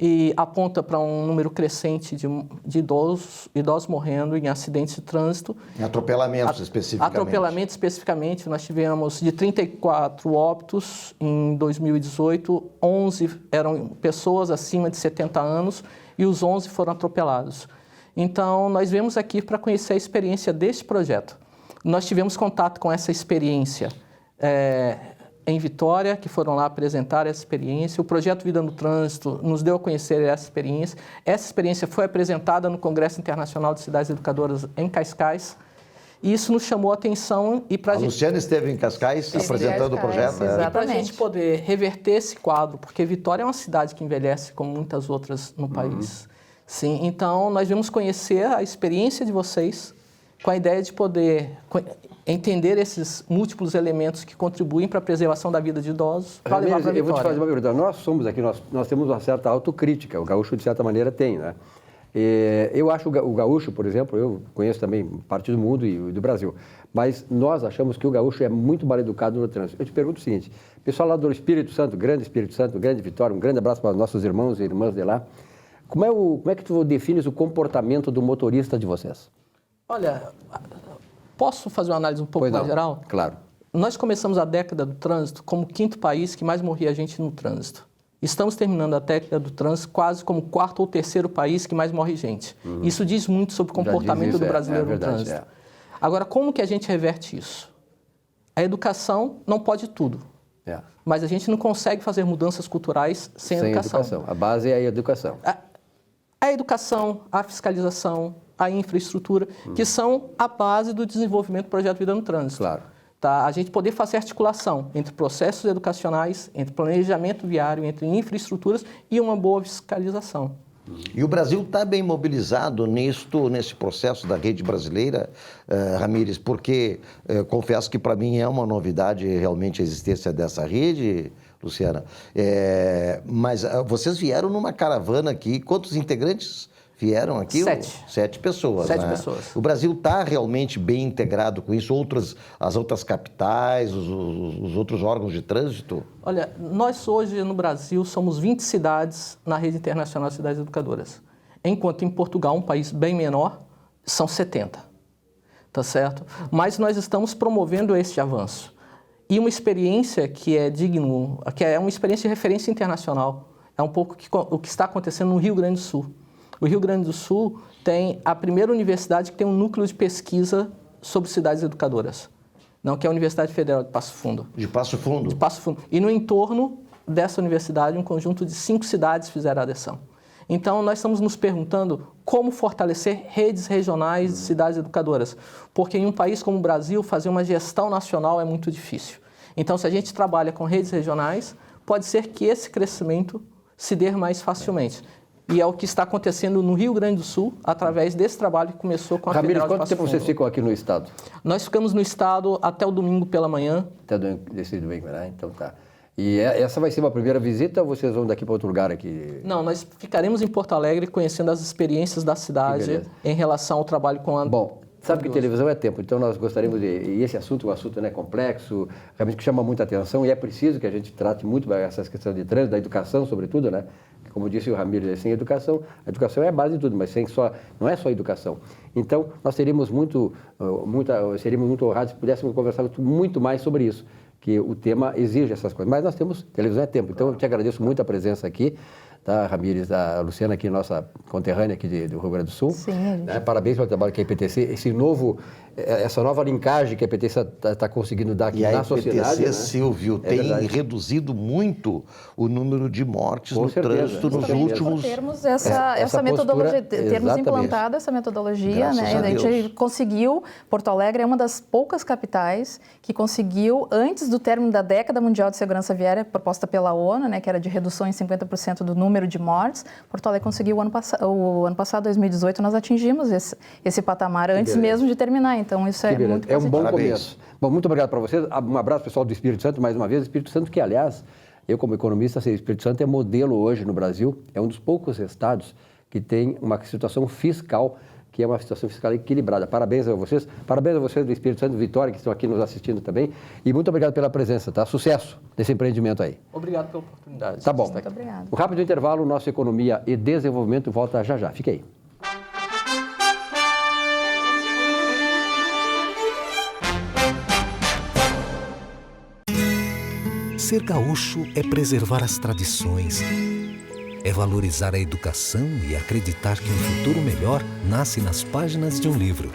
e aponta para um número crescente de idosos morrendo em acidentes de trânsito. Em atropelamentos, especificamente. Atropelamentos, especificamente. Nós tivemos de 34 óbitos em 2018, 11 eram pessoas acima de 70 anos e os 11 foram atropelados. Então, nós viemos aqui para conhecer a experiência deste projeto. Nós tivemos contato com essa experiência em Vitória, que foram lá apresentar essa experiência. O projeto Vida no Trânsito nos deu a conhecer essa experiência. Essa experiência foi apresentada no Congresso Internacional de Cidades Educadoras em Cascais. E isso nos chamou a atenção. A Luciana esteve em Cascais apresentando o projeto. E para a gente poder reverter esse quadro, porque Vitória é uma cidade que envelhece como muitas outras no país. Sim, então nós vamos conhecer a experiência de vocês com a ideia de poder entender esses múltiplos elementos que contribuem para a preservação da vida de idosos para levar para a Vitória. Eu vou te fazer uma pergunta. Nós somos aqui, nós temos uma certa autocrítica, o gaúcho de certa maneira tem, né? Eu acho o gaúcho, por exemplo, eu conheço também parte do mundo e do Brasil, mas nós achamos que o gaúcho é muito mal educado no trânsito. Eu te pergunto o seguinte, pessoal lá do Espírito Santo, grande Vitória, um grande abraço para os nossos irmãos e irmãs de lá. Como é que tu defines o comportamento do motorista de vocês? Olha, posso fazer uma análise um pouco mais geral? Claro. Nós começamos a década do trânsito como o 5º país que mais morria gente no trânsito. Estamos terminando a década do trânsito quase como o 4º ou 3º país que mais morre gente. Isso diz muito sobre o comportamento do brasileiro no trânsito. Agora, como que a gente reverte isso? A educação não pode tudo. Mas a gente não consegue fazer mudanças culturais sem educação. A base é a educação. A educação, a fiscalização, a infraestrutura, que são a base do desenvolvimento do projeto Vida no Trânsito. Claro. Tá? A gente poder fazer articulação entre processos educacionais, entre planejamento viário, entre infraestruturas e uma boa fiscalização. E o Brasil está bem mobilizado nesse processo da rede brasileira, Ramírez, porque confesso que para mim é uma novidade realmente a existência dessa rede, Luciana. Mas vocês vieram numa caravana aqui, quantos integrantes vieram aqui? 7. 7 pessoas. 7 né? pessoas. O Brasil está realmente bem integrado com isso? As outras capitais, os outros órgãos de trânsito? Olha, nós hoje no Brasil somos 20 cidades na rede internacional de cidades educadoras. Enquanto em Portugal, um país bem menor, são 70. Tá certo? Mas nós estamos promovendo este avanço. E uma experiência que é uma experiência de referência internacional. É um pouco o que está acontecendo no Rio Grande do Sul. O Rio Grande do Sul tem a primeira universidade que tem um núcleo de pesquisa sobre cidades educadoras, que é a Universidade Federal de Passo Fundo. De Passo Fundo? De Passo Fundo. E no entorno dessa universidade, um conjunto de 5 cidades fizeram a adesão. Então, nós estamos nos perguntando como fortalecer redes regionais de cidades educadoras, porque em um país como o Brasil, fazer uma gestão nacional é muito difícil. Então, se a gente trabalha com redes regionais, pode ser que esse crescimento se dê mais facilmente. E é o que está acontecendo no Rio Grande do Sul, através desse trabalho que começou com a Ramírez, Federal de quanto Passo tempo Fundo. vocês ficam aqui no estado? Nós ficamos no estado até o domingo pela manhã. Até desse domingo, né? Então tá. E essa vai ser uma primeira visita ou vocês vão daqui para outro lugar aqui? Não, nós ficaremos em Porto Alegre conhecendo as experiências da cidade em relação ao trabalho com a... Bom, sabe que televisão é tempo, então nós gostaríamos e esse assunto, um assunto complexo, realmente que chama muita atenção e é preciso que a gente trate muito essas questões de trânsito, da educação sobretudo, né? Como disse o Ramírez, sem educação, a educação é a base de tudo, mas não é só educação. Então, nós seríamos muito honrados se pudéssemos conversar muito mais sobre isso, que o tema exige essas coisas. Mas nós temos, televisão é tempo, então eu te agradeço muito a presença aqui, tá, Ramírez, a Luciana aqui, nossa conterrânea aqui do Rio Grande do Sul. Sim, gente. Parabéns pelo trabalho que a IPTC, essa nova linkagem que a IPTC está conseguindo dar aqui na sociedade. A IPTC, Silvio, tem reduzido muito o número de mortes no trânsito nos últimos... Termos essa metodologia, termos implantado essa metodologia, né? A gente conseguiu, Porto Alegre é uma das poucas capitais que conseguiu, antes do término da década mundial de segurança viária, proposta pela ONU, né, que era de redução em 50% do número de mortes, Porto Alegre conseguiu o ano passado, 2018, nós atingimos esse patamar antes mesmo de terminar. Então, isso é muito positivo. É um bom começo. Bom, muito obrigado para vocês. Um abraço, pessoal do Espírito Santo, mais uma vez. Espírito Santo que, aliás, eu como economista, sei, o Espírito Santo é modelo hoje no Brasil. É um dos poucos estados que tem uma situação fiscal, que é uma situação fiscal equilibrada. Parabéns a vocês do Espírito Santo, Vitória, que estão aqui nos assistindo também. E muito obrigado pela presença, tá? Sucesso nesse empreendimento aí. Obrigado pela oportunidade. Tá bom. Muito obrigado. Um rápido intervalo, nossa Economia e Desenvolvimento volta já. Fique aí. Ser gaúcho é preservar as tradições, é valorizar a educação e acreditar que um futuro melhor nasce nas páginas de um livro.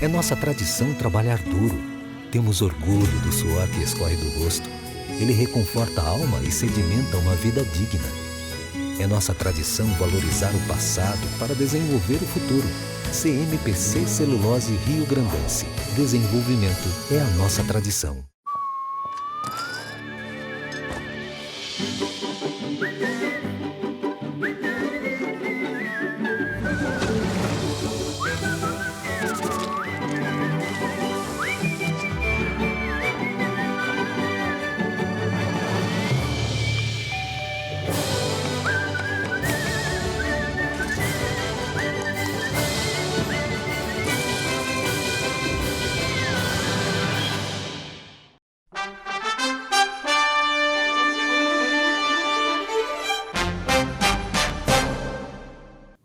É nossa tradição trabalhar duro. Temos orgulho do suor que escorre do rosto. Ele reconforta a alma e sedimenta uma vida digna. É nossa tradição valorizar o passado para desenvolver o futuro. CMPC Celulose Rio Grandense. Desenvolvimento é a nossa tradição.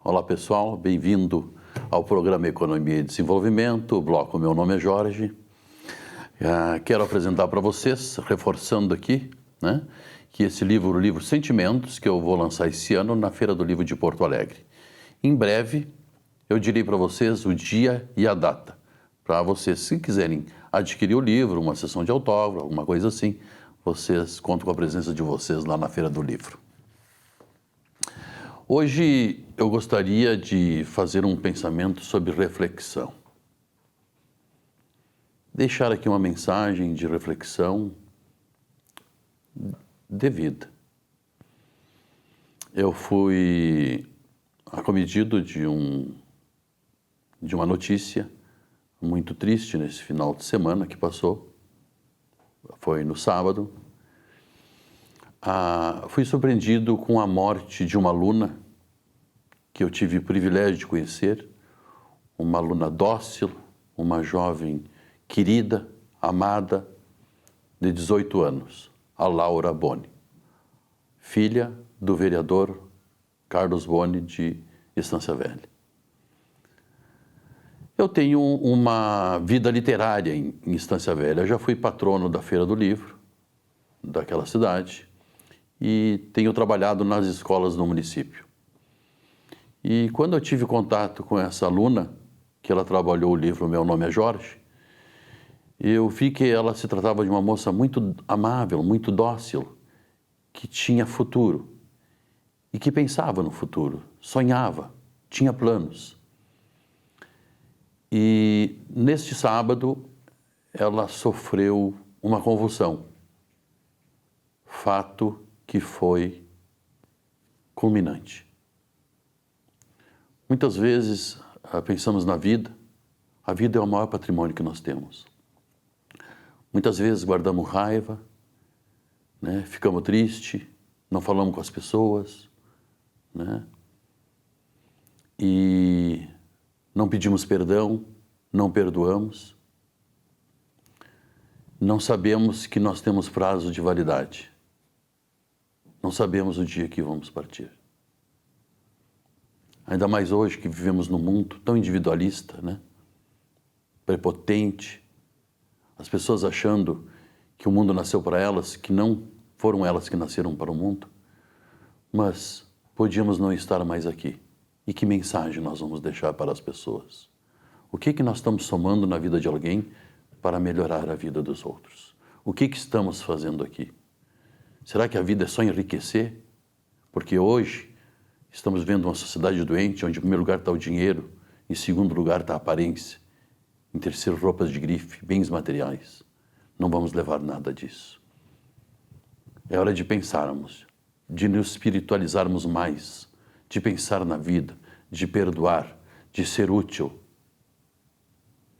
Olá pessoal, bem-vindo ao programa Economia e Desenvolvimento, o bloco Meu Nome é Jorge. Quero apresentar para vocês, reforçando aqui, né, que esse livro, o livro Sentimentos, que eu vou lançar esse ano na Feira do Livro de Porto Alegre. Em breve, eu direi para vocês o dia e a data, para vocês, se quiserem adquirir o livro, uma sessão de autógrafo, alguma coisa assim, vocês contam com a presença de vocês lá na Feira do Livro. Hoje eu gostaria de fazer um pensamento sobre reflexão. Deixar aqui uma mensagem de reflexão de vida. Eu fui acometido de uma notícia muito triste nesse final de semana que passou. Foi no sábado. Fui surpreendido com a morte de uma aluna que eu tive o privilégio de conhecer, uma aluna dócil, uma jovem querida, amada, de 18 anos, a Laura Boni, filha do vereador Carlos Boni de Estância Velha. Eu tenho uma vida literária em Estância Velha. Eu já fui patrono da Feira do Livro, daquela cidade, e tenho trabalhado nas escolas do município. E quando eu tive contato com essa aluna, que ela trabalhou o livro Meu Nome é Jorge, eu vi que ela se tratava de uma moça muito amável, muito dócil, que tinha futuro e que pensava no futuro, sonhava, tinha planos. E neste sábado ela sofreu uma convulsão, fato que foi culminante. Muitas vezes pensamos na vida, a vida é o maior patrimônio que nós temos. Muitas vezes guardamos raiva, né? Ficamos tristes, não falamos com as pessoas, né? E não pedimos perdão, não perdoamos. Não sabemos que nós temos prazo de validade. Não sabemos o dia que vamos partir. Ainda mais hoje que vivemos num mundo tão individualista, né? Prepotente. As pessoas achando que o mundo nasceu para elas, que não foram elas que nasceram para o mundo. Mas podíamos não estar mais aqui. E que mensagem nós vamos deixar para as pessoas? O que nós estamos somando na vida de alguém para melhorar a vida dos outros? O que estamos fazendo aqui? Será que a vida é só enriquecer? Porque hoje estamos vendo uma sociedade doente, onde em primeiro lugar está o dinheiro, em segundo lugar está a aparência, em terceiro roupas de grife, bens materiais. Não vamos levar nada disso. É hora de pensarmos, de nos espiritualizarmos mais, de pensar na vida, de perdoar, de ser útil,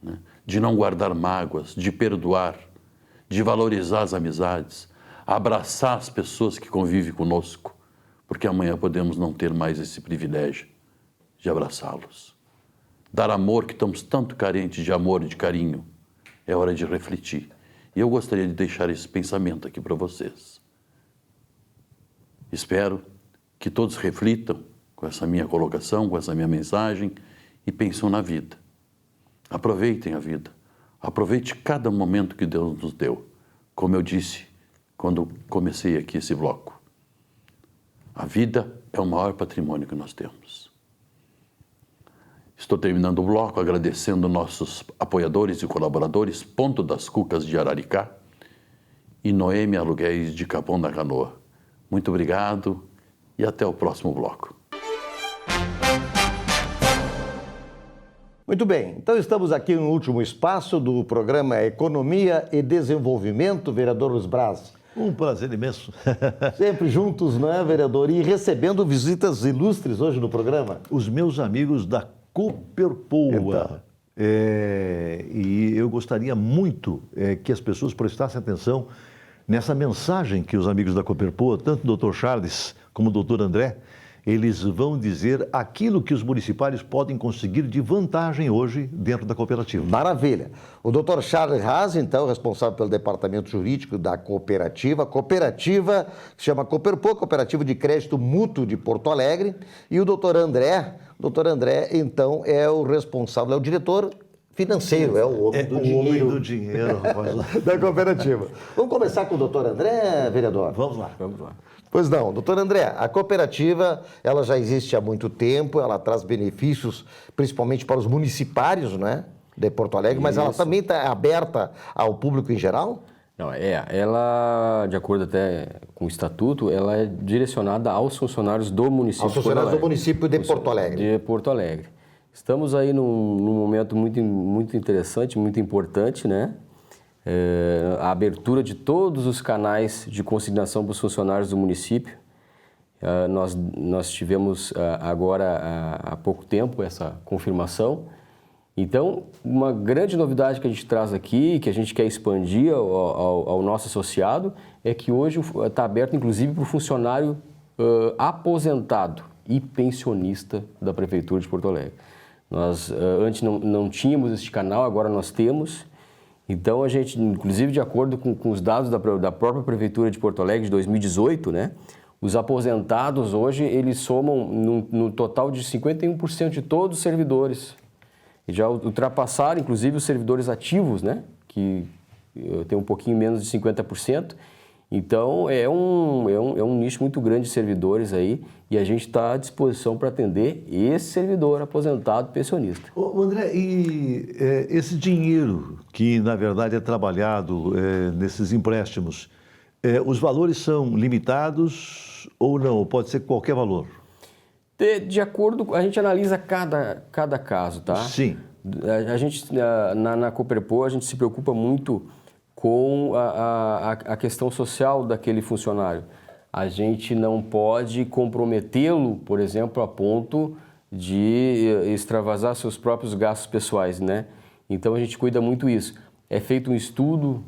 né? De não guardar mágoas, de perdoar, de valorizar as amizades, abraçar as pessoas que convivem conosco, porque amanhã podemos não ter mais esse privilégio de abraçá-los. Dar amor, que estamos tanto carentes de amor e de carinho, é hora de refletir. E eu gostaria de deixar esse pensamento aqui para vocês. Espero que todos reflitam com essa minha colocação, com essa minha mensagem e pensem na vida. Aproveitem a vida. Aproveite cada momento que Deus nos deu. Como eu disse quando comecei aqui esse bloco. A vida é o maior patrimônio que nós temos. Estou terminando o bloco agradecendo nossos apoiadores e colaboradores, Ponto das Cucas de Araricá e Noemi Aluguéis de Capão da Canoa. Muito obrigado e até o próximo bloco. Muito bem, então estamos aqui no último espaço do programa Economia e Desenvolvimento, vereador Luiz Braz. Um prazer imenso. Sempre juntos, não é, vereador? E recebendo visitas ilustres hoje no programa. Os meus amigos da Cooperpoa. E eu gostaria muito que as pessoas prestassem atenção nessa mensagem que os amigos da Cooperpoa, tanto o Dr. Charles como o Dr. André, eles vão dizer aquilo que os municipários podem conseguir de vantagem hoje dentro da cooperativa. Maravilha. O Dr. Charles Haas, então, responsável pelo departamento jurídico da cooperativa, que chama Cooperpoa, Cooperativa de Crédito Mútuo de Porto Alegre, e o Dr. André, então, é o responsável, é o diretor financeiro, é o homem do dinheiro, rapaz. Da cooperativa. Vamos começar com o Dr. André, vereador? Vamos lá. Pois não, doutor André, a cooperativa, ela já existe há muito tempo, ela traz benefícios, principalmente para os municipários, não é? de Porto Alegre, mas ela também está aberta ao público em geral? Não, ela, de acordo até com o estatuto, ela é direcionada aos funcionários do município. Aos funcionários do município de Porto Alegre. De Porto Alegre. Estamos aí num momento muito interessante, muito importante, né? A abertura de todos os canais de consignação para os funcionários do município. Nós tivemos agora, há pouco tempo, essa confirmação. Então, uma grande novidade que a gente traz aqui, que a gente quer expandir ao nosso associado, é que hoje está aberto, inclusive, para o funcionário aposentado e pensionista da Prefeitura de Porto Alegre. Nós antes não tínhamos este canal, agora nós temos. Então, a gente, inclusive, de acordo com os dados da própria Prefeitura de Porto Alegre de 2018, né, os aposentados hoje, eles somam no total de 51% de todos os servidores. E já ultrapassaram, inclusive, os servidores ativos, né? Que tem um pouquinho menos de 50%. Então, é um nicho muito grande de servidores aí e a gente está à disposição para atender esse servidor aposentado pensionista. Ô, André, e esse dinheiro que, na verdade, é trabalhado nesses empréstimos, os valores são limitados ou não? Pode ser qualquer valor? De acordo, a gente analisa cada caso, tá? Sim. A gente, na Coperpô, a gente se preocupa muito com a questão social daquele funcionário. A gente não pode comprometê-lo, por exemplo, a ponto de extravasar seus próprios gastos pessoais, né? Então, a gente cuida muito isso. É feito um estudo,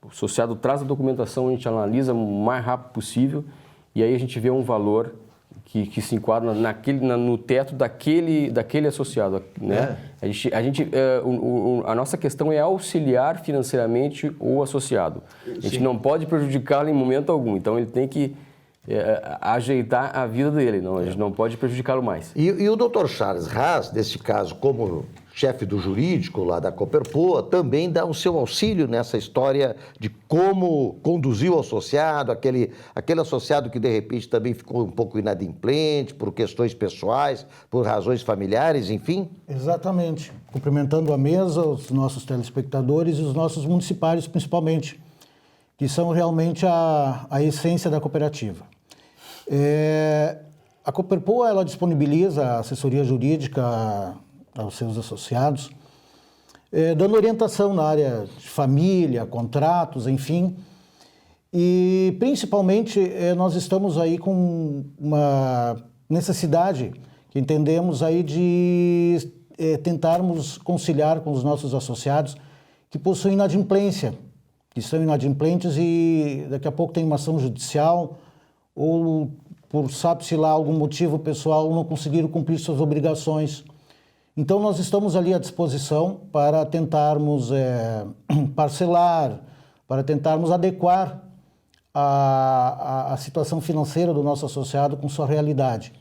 o associado traz a documentação, a gente analisa o mais rápido possível e aí a gente vê um valor que se enquadra no teto daquele associado, né? A nossa questão é auxiliar financeiramente o associado. A gente não pode prejudicá-lo em momento algum, então ele tem que ajeitar a vida dele, não, a gente não pode prejudicá-lo mais. E o Dr. Charles Haas, nesse caso, como chefe do jurídico lá da Coperpô, também dá o seu auxílio nessa história de como conduzir o associado, aquele associado que de repente também ficou um pouco inadimplente por questões pessoais, por razões familiares, enfim? Exatamente. Cumprimentando a mesa, os nossos telespectadores e os nossos municipários principalmente, que são realmente a essência da cooperativa. A Coperpô, ela disponibiliza assessoria jurídica aos seus associados, dando orientação na área de família, contratos, enfim. E, principalmente, nós estamos aí com uma necessidade que entendemos aí de tentarmos conciliar com os nossos associados que possuem inadimplência, que são inadimplentes e daqui a pouco tem uma ação judicial ou, por sabe-se lá, algum motivo pessoal, não conseguiram cumprir suas obrigações. Então, nós estamos ali à disposição para tentarmos parcelar, para tentarmos adequar a situação financeira do nosso associado com sua realidade.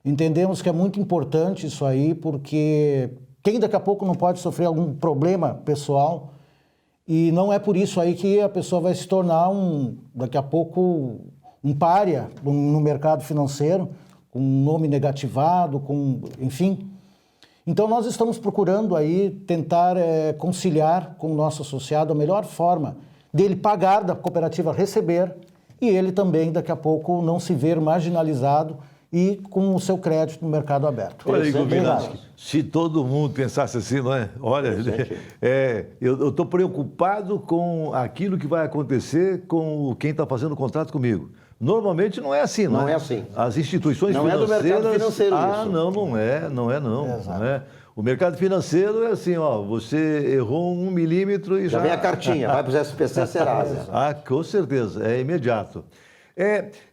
Entendemos que é muito importante isso aí, porque quem daqui a pouco não pode sofrer algum problema pessoal, e não é por isso aí que a pessoa vai se tornar, daqui a pouco, um pária no mercado financeiro, com um nome negativado, enfim. Então, nós estamos procurando aí tentar conciliar com o nosso associado a melhor forma dele pagar, da cooperativa receber, e ele também, daqui a pouco, não se ver marginalizado e com o seu crédito no mercado aberto. Olha aí, Gubinaschi, se todo mundo pensasse assim, não é? Olha, eu estou preocupado com aquilo que vai acontecer com quem está fazendo o contrato comigo. Normalmente não é assim, não é assim. As instituições financeiras... Não é do mercado financeiro isso. Não é. O mercado financeiro é assim, ó, você errou 1 milímetro e já... vem a cartinha, vai para o SPC Serasa. Com certeza, é imediato.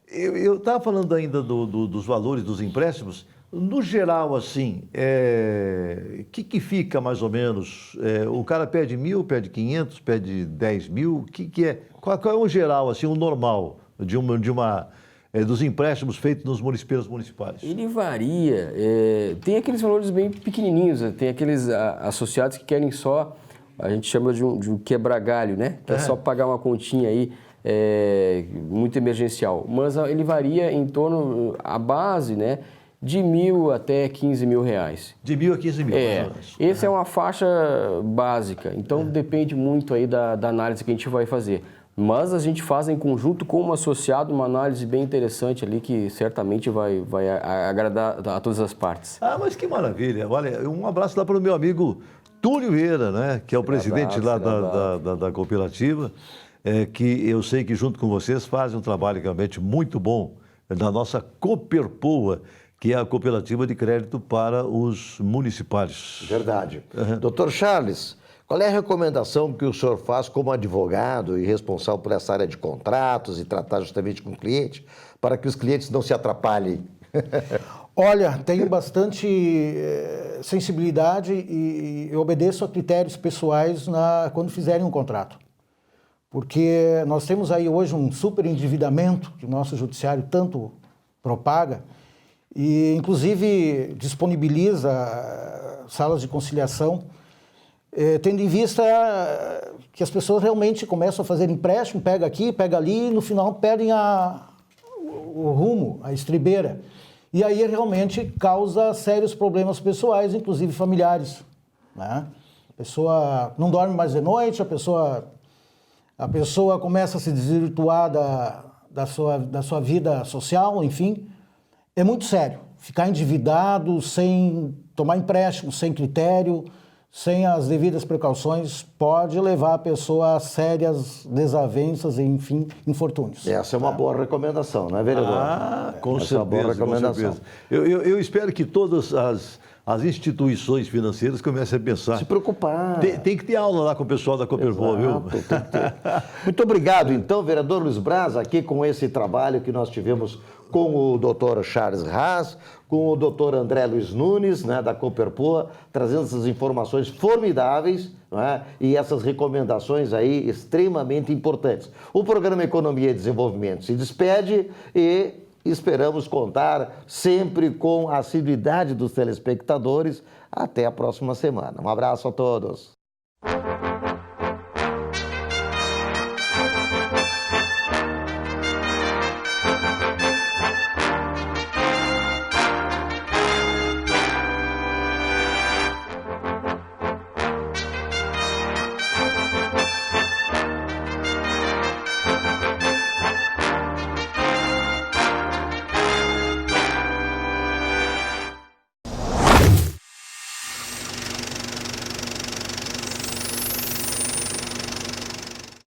Eu estava falando ainda dos valores dos empréstimos. No geral, assim, que fica mais ou menos? O cara pede 1.000, pede 500, pede 10 mil? Que é? Qual é o geral, assim, o normal dos empréstimos feitos nos municípios municipais? Ele varia. Tem aqueles valores bem pequenininhos, tem aqueles associados que querem só, a gente chama de um quebra-galho, né? Que é só pagar uma continha aí, muito emergencial. Mas ele varia em torno, a base, né? de 1.000 até 15 mil reais. De 1.000 a 15 mil. Essa é uma faixa básica, então depende muito aí da análise que a gente vai fazer. Mas a gente faz em conjunto com um associado uma análise bem interessante ali que certamente vai agradar a todas as partes. Ah, mas que maravilha. Olha, um abraço lá para o meu amigo Túlio Vieira, né, que é o presidente lá da cooperativa, que eu sei que junto com vocês fazem um trabalho realmente muito bom na nossa Cooperpoa, que é a cooperativa de crédito para os municipais. Verdade. Doutor Charles, qual é a recomendação que o senhor faz como advogado e responsável por essa área de contratos e tratar justamente com o cliente, para que os clientes não se atrapalhem? Olha, tenho bastante sensibilidade e obedeço a critérios pessoais quando fizerem um contrato. Porque nós temos aí hoje um superendividamento que o nosso judiciário tanto propaga e, inclusive, disponibiliza salas de conciliação, tendo em vista que as pessoas realmente começam a fazer empréstimo, pega aqui, pega ali, e no final perdem o rumo, a estribeira. E aí realmente causa sérios problemas pessoais, inclusive familiares, né? A pessoa não dorme mais de noite, a pessoa começa a se desvirtuar da sua vida social, enfim. É muito sério. Ficar endividado, sem tomar empréstimo, sem critério, sem as devidas precauções, pode levar a pessoa a sérias desavenças e, enfim, infortúnios. Essa é uma boa recomendação, não é, vereador? Ah, com Essa é uma boa recomendação. Com certeza. Eu espero que todas as instituições financeiras comecem a pensar. Se preocupar. Tem que ter aula lá com o pessoal da Cooperpoa, viu? Tem que ter. Muito obrigado, então, vereador Luiz Braz, aqui com esse trabalho que nós tivemos com o doutor Charles Haas, com o doutor André Luiz Nunes, né, da Cooperpoa, trazendo essas informações formidáveis, né, e essas recomendações aí extremamente importantes. O programa Economia e Desenvolvimento se despede e esperamos contar sempre com a assiduidade dos telespectadores. Até a próxima semana. Um abraço a todos.